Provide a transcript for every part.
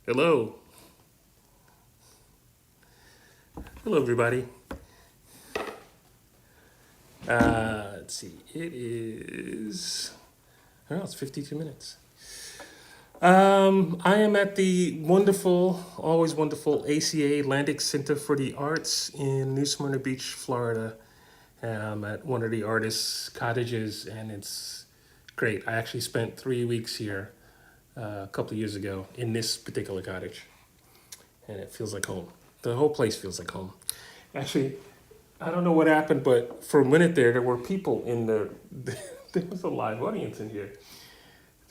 Hello. Hello, everybody. Let's see. It is, I don't know, it's 52 minutes. I am at the wonderful, always wonderful ACA Atlantic Center for the Arts in New Smyrna Beach, Florida. And I'm at one of the artists' cottages, and it's great. I actually spent 3 weeks here a couple of years ago in this particular cottage, and it feels like home. The whole place feels like home. Actually, I don't know what happened, but for a minute there were people in the. There was a live audience in here.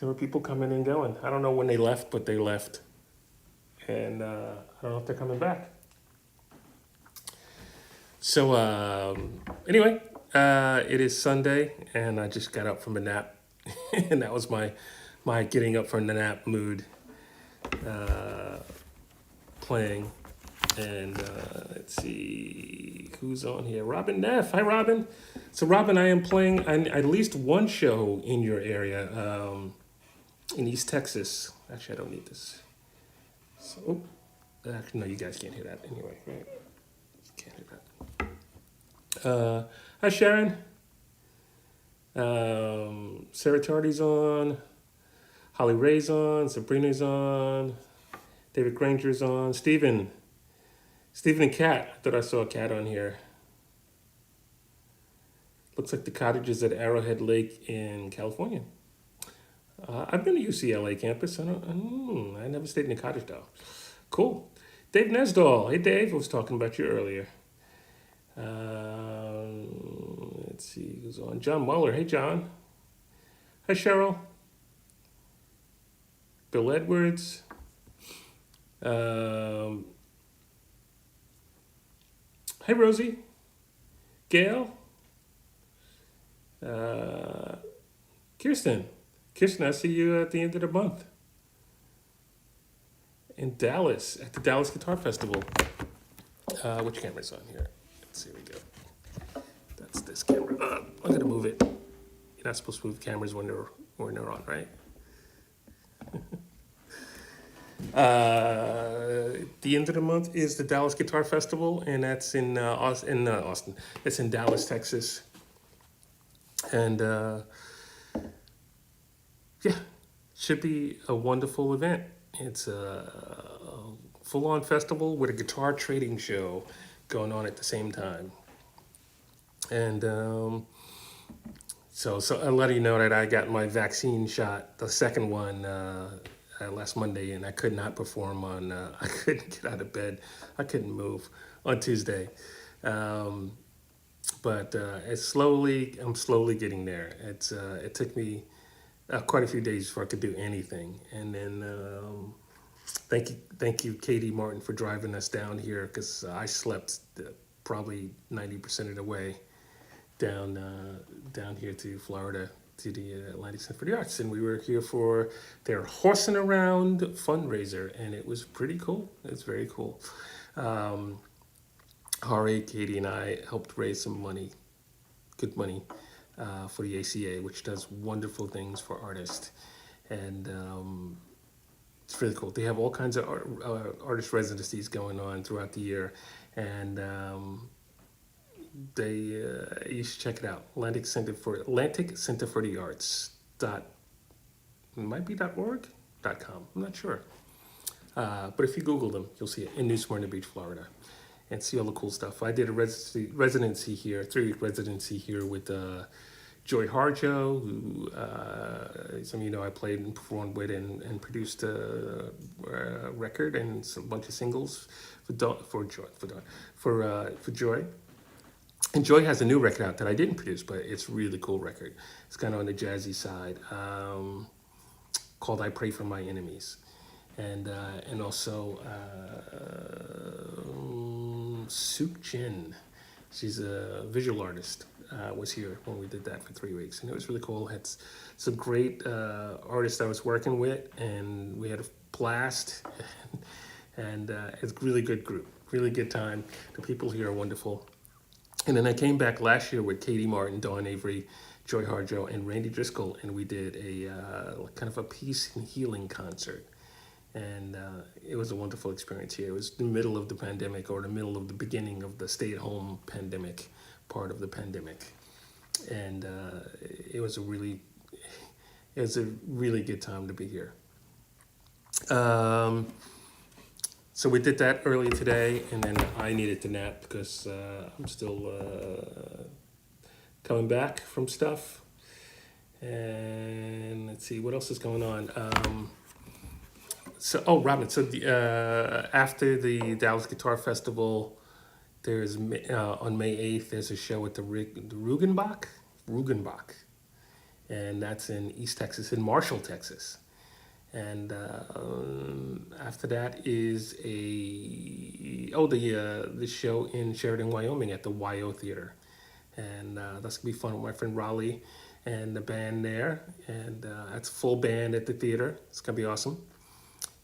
There were people coming and going. I don't know when they left, but they left, and I don't know if they're coming back. So anyway, it is Sunday, and I just got up from a nap, and that was my getting up from the nap mood, playing. And let's see who's on here. Robin Neff. Hi, Robin. So, Robin, I am playing at least one show in your area in East Texas. Actually, I don't need this. So, actually, no, you guys can't hear that anyway, right? Can't hear that. Hi, Sharon. Sarah Tardy's on. Holly Ray's on. Sabrina's on. David Granger's on. Stephen and Kat. I thought I saw a cat on here. Looks like the cottages at Arrowhead Lake in California. I've been to UCLA campus. I never stayed in a cottage though. Cool. Dave Nesdall. Hey, Dave. I was talking about you earlier. Let's see who's on. John Muller. Hey, John. Hi, Cheryl. Bill Edwards. Hey, Rosie. Gail. Kirsten. I see you at the end of the month in Dallas at the Dallas Guitar Festival. Which camera's on here? Let's see. Here we go. That's this camera. I'm gonna move it. You're not supposed to move cameras when they're on, right? The end of the month is the Dallas Guitar Festival, and that's in Austin. It's in Dallas, Texas, and yeah, should be a wonderful event. It's a full-on festival with a guitar trading show going on at the same time, and so I'll let you know that I got my vaccine shot, the second one. Last Monday, and I could not perform on. I couldn't get out of bed. I couldn't move on Tuesday, but I'm slowly getting there. It took me quite a few days before I could do anything, and then thank you, Katie Martin, for driving us down here because I slept probably 90% of the way down here to Florida, to the Atlantic Center for the Arts, and we were here for their Horsing Around fundraiser, and it was pretty cool. It's very cool. Hari, Katie, and I helped raise some money, good money, for the ACA, which does wonderful things for artists, and it's really cool. They have all kinds of artist residencies going on throughout the year, and you should check it out. Atlantic Center for the Arts .org.com. I'm not sure, but if you Google them, you'll see it in New Smyrna Beach, Florida, and see all the cool stuff. I did a residency here, 3-week residency here with Joy Harjo, who some of you know I played and performed with and produced a record and a bunch of singles for Joy. And Joy has a new record out that I didn't produce, but it's a really cool record. It's kind of on the jazzy side, called "I Pray for My Enemies," and also Suk Jin. She's a visual artist. Was here when we did that for 3 weeks, and it was really cool. Had some great artists I was working with, and we had a blast. And it's a really good group, really good time. The people here are wonderful. And then I came back last year with Katie Martin, Dawn Avery, Joy Harjo, and Randy Driscoll, and we did a kind of a peace and healing concert. And it was a wonderful experience here. It was the middle of the pandemic, or the middle of the beginning of the stay-at-home pandemic, part of the pandemic. And it was a really good time to be here. So we did that early today, and then I needed to nap because I'm still coming back from stuff. And let's see, what else is going on? Robin, so after the Dallas Guitar Festival, there's on May 8th, there's a show at the Rugenbach, and that's in East Texas, in Marshall, Texas. And after that is the show in Sheridan, Wyoming at the YO Theater, and that's gonna be fun with my friend Raleigh and the band there, and that's full band at the theater. It's gonna be awesome.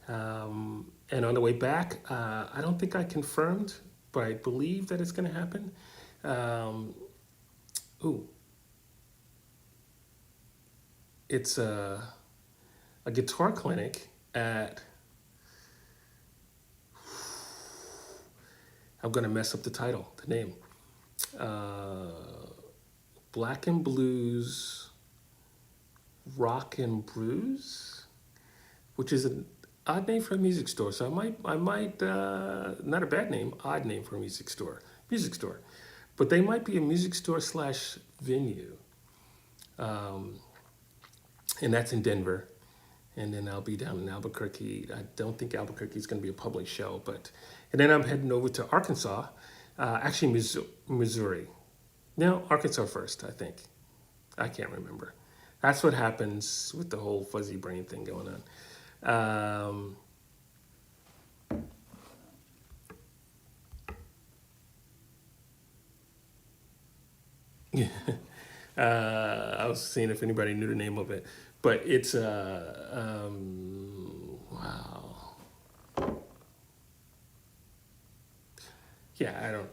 And on the way back, I don't think I confirmed, but I believe that it's going to happen. Um, ooh, it's a guitar clinic at, I'm going to mess up the title, the name. Uh, Black and Blues Rock and Brews, which is an odd name for a music store. So I might, not a bad name, odd name for a music store. But they might be a music store slash venue. Um, and that's in Denver. And then I'll be down in Albuquerque. I don't think Albuquerque is going to be a public show, but, and then I'm heading over to Arkansas, actually Missouri. No, Arkansas first, I think. I can't remember. That's what happens with the whole fuzzy brain thing going on. I was seeing if anybody knew the name of it, but it's wow. Yeah, I don't.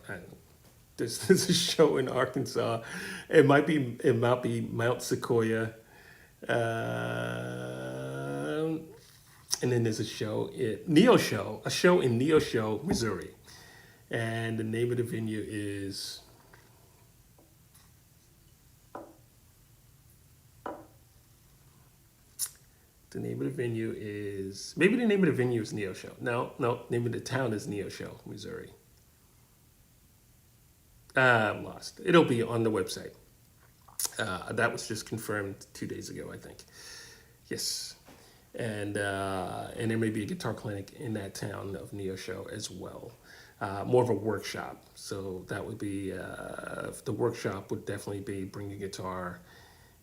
There's a show in Arkansas. It might be Mount Sequoia, and then there's a show a show in Neosho, Missouri, and the name of the venue is, maybe the name of the venue is Neosho. No, no, name of the town is Neosho, Missouri. I'm lost. It'll be on the website. That was just confirmed 2 days ago, I think. Yes, and there may be a guitar clinic in that town of Neosho as well. More of a workshop. So that would be, the workshop would definitely be bring a guitar,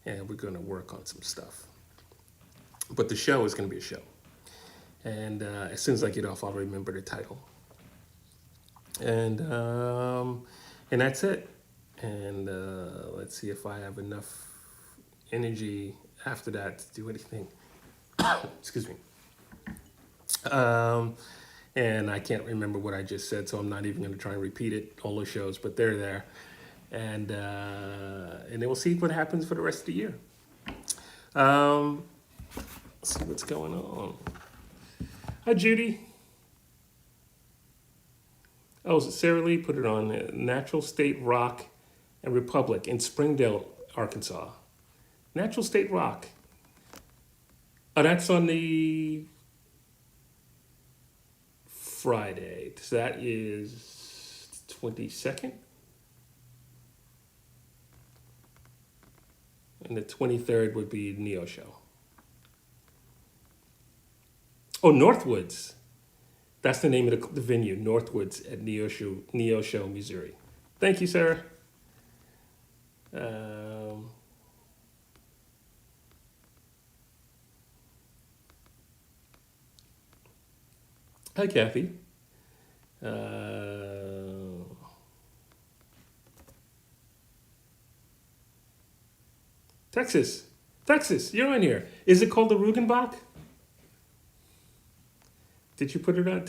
and we're going to work on some stuff. But the show is going to be a show. And as soon as I get off, I'll remember the title. And and that's it. And let's see if I have enough energy after that to do anything. Excuse me. Um, and I can't remember what I just said, so I'm not even going to try and repeat it. All the shows, but they're there, and then we'll see what happens for the rest of the year. Um, let's see what's going on. Hi, Judy. Oh, Sarah Lee put it on Natural State Rock and Republic in Springdale, Arkansas. Natural State Rock. Oh, that's on the Friday. So that is 22nd. And the 23rd would be Neo Show. Oh, Northwoods. That's the name of the venue, Northwoods at Neo Show, Missouri. Thank you, Sarah. Hi, Kathy. Texas. Texas, you're on here. Is it called the Rugenbach? Did you put it on?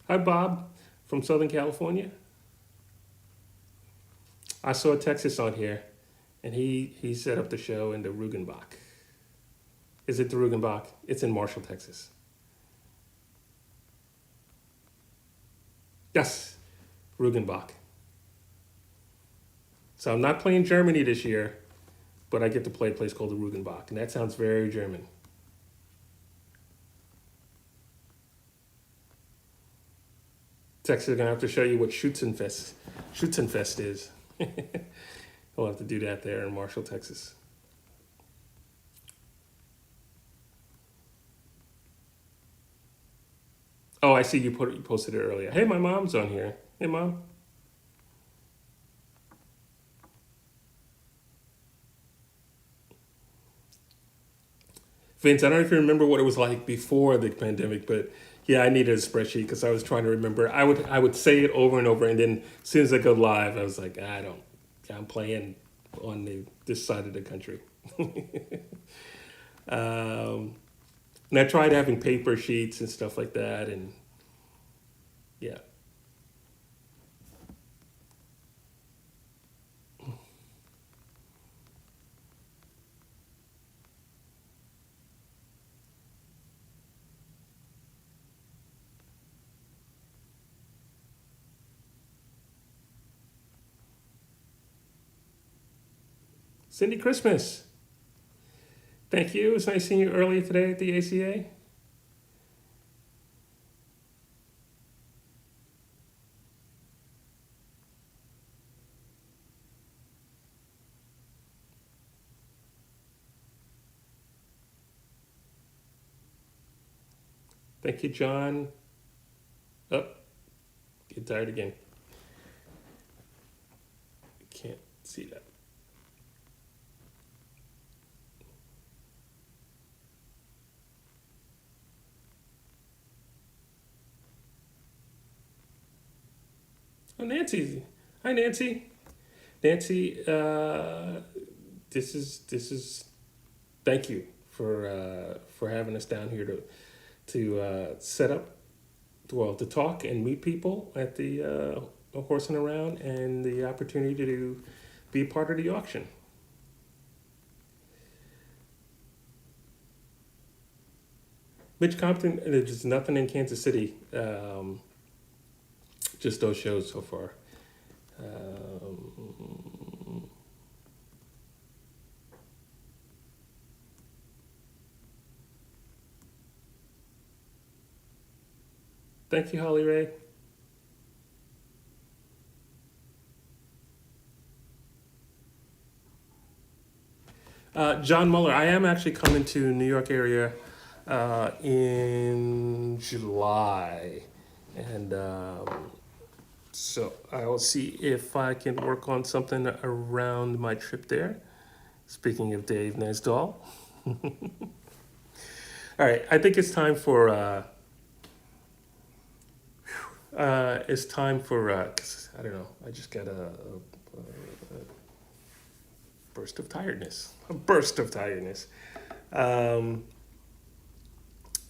Hi, Bob from Southern California. I saw Texas on here, and he set up the show in the Rugenbach. Is it the Rugenbach? It's in Marshall, Texas. Yes, Rugenbach. So I'm not playing Germany this year, but I get to play a place called the Rugenbach, and that sounds very German. Texas is gonna have to show you what Schützenfest is. We'll have to do that there in Marshall, Texas. Oh, I see you posted it earlier. Hey, my mom's on here. Hey, mom. Vince, I don't know if you remember what it was like before the pandemic, but yeah, I needed a spreadsheet because I was trying to remember. I would say it over and over, and then as soon as I go live, I was like, I don't. I'm playing on this side of the country. um, and I tried having paper sheets and stuff like that, and yeah. Cindy Christmas, thank you. It was nice seeing you earlier today at the ACA. Thank you, John. Oh, get tired again. Can't see that. Oh, Nancy. Hi, Nancy. Nancy, this is. Thank you for having us down here to set up, well, to talk and meet people at the horsing around, and the opportunity to be a part of the auction. Mitch Compton, there's nothing in Kansas City. Just those shows so far. Um, Thank you, Holly Ray. John Muller, I am actually coming to New York area in July, and so I will see if I can work on something around my trip there. Speaking of Dave Nesdall, all right, I think it's time for 'cause I don't know. I just got a burst of tiredness. A burst of tiredness. Um,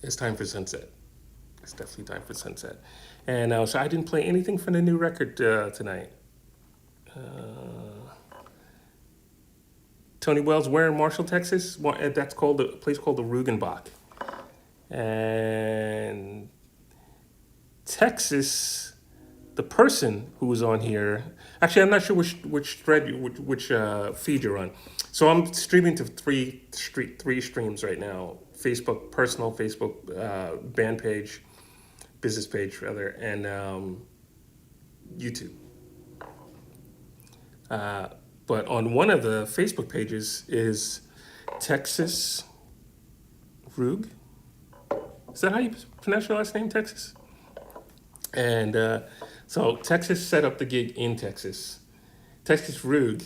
it's time for sunset. It's definitely time for sunset. And so I didn't play anything from the new record tonight. Uh, Tony Wells, where in Marshall, Texas? That's called a place called the Rugenbach. And Texas, the person who was on here. Actually, I'm not sure which thread, which feed you're on. So I'm streaming to three streams right now: Facebook, personal Facebook band page, business page rather, and YouTube. Uh, but on one of the Facebook pages is Texas Rug. Is that how you pronounce your last name, Texas? And so Texas set up the gig in Texas. Texas Rug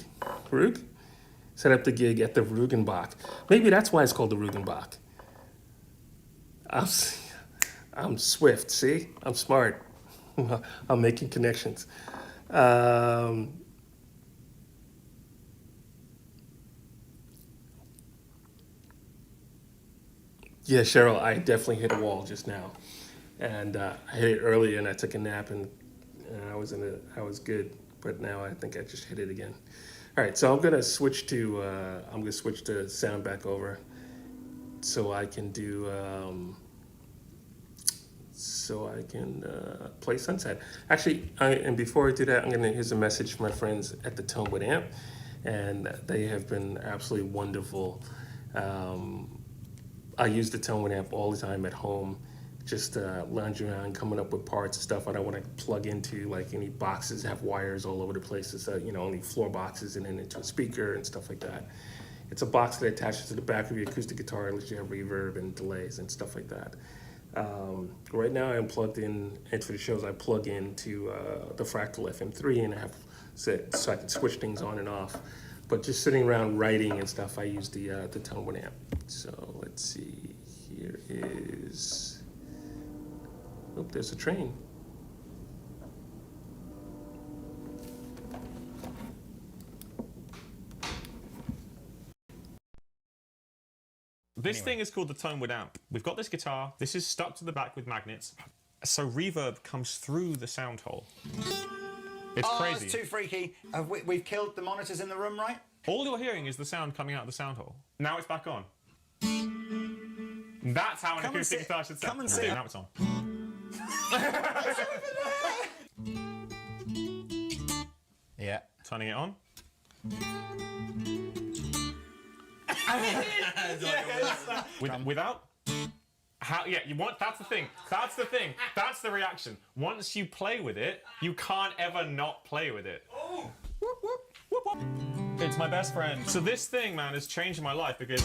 set up the gig at the Rugenbach. Maybe that's why it's called the Rugenbach. I'm, I'm swift, see? I'm smart. I'm making connections. Um, yeah, Cheryl, I definitely hit a wall just now. And I hit it earlier and I took a nap and I was good. But now I think I just hit it again. All right, so I'm gonna switch to sound back over so I can do play Sunset. Actually, and before I do that, here's a message from my friends at the Tonewood Amp, and they have been absolutely wonderful. Um, I use the Tonewood Amp all the time at home, just lounging around, coming up with parts and stuff I don't want to plug into, like any boxes have wires all over the place. It's only floor boxes and then into a speaker and stuff like that. It's a box that attaches to the back of your acoustic guitar and lets you have reverb and delays and stuff like that. Right now I'm plugged in, and for the shows I plug into the Fractal FM3, and I have so I can switch things on and off. But just sitting around writing and stuff, I use the Tone amp. So let's Let's see, here is, oh, there's a train. This thing is called the tone wood amp. We've got this guitar. This is stuck to the back with magnets. So reverb comes through the sound hole. It's crazy. It's too freaky. We've killed the monitors in the room, right? All you're hearing is the sound coming out of the sound hole. Now it's back on. That's how an acoustic guitar should sound. Come and see. Now it's on. Yeah. Turning it on. Without? How? Yeah, you want. That's the thing. That's the thing. That's the reaction. Once you play with it, you can't ever not play with it. Oh. Whoop, whoop, whoop, whoop. It's my best friend. So this thing, man, is changing my life because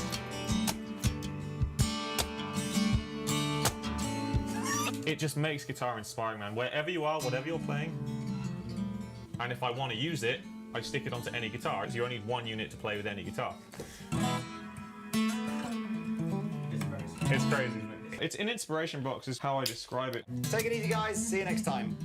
it just makes guitar inspiring, man. Wherever you are, whatever you're playing, and if I want to use it, I stick it onto any guitar. You only need one unit to play with any guitar. It's crazy, isn't it? It's an inspiration box is how I describe it. Take it easy, guys. See you next time.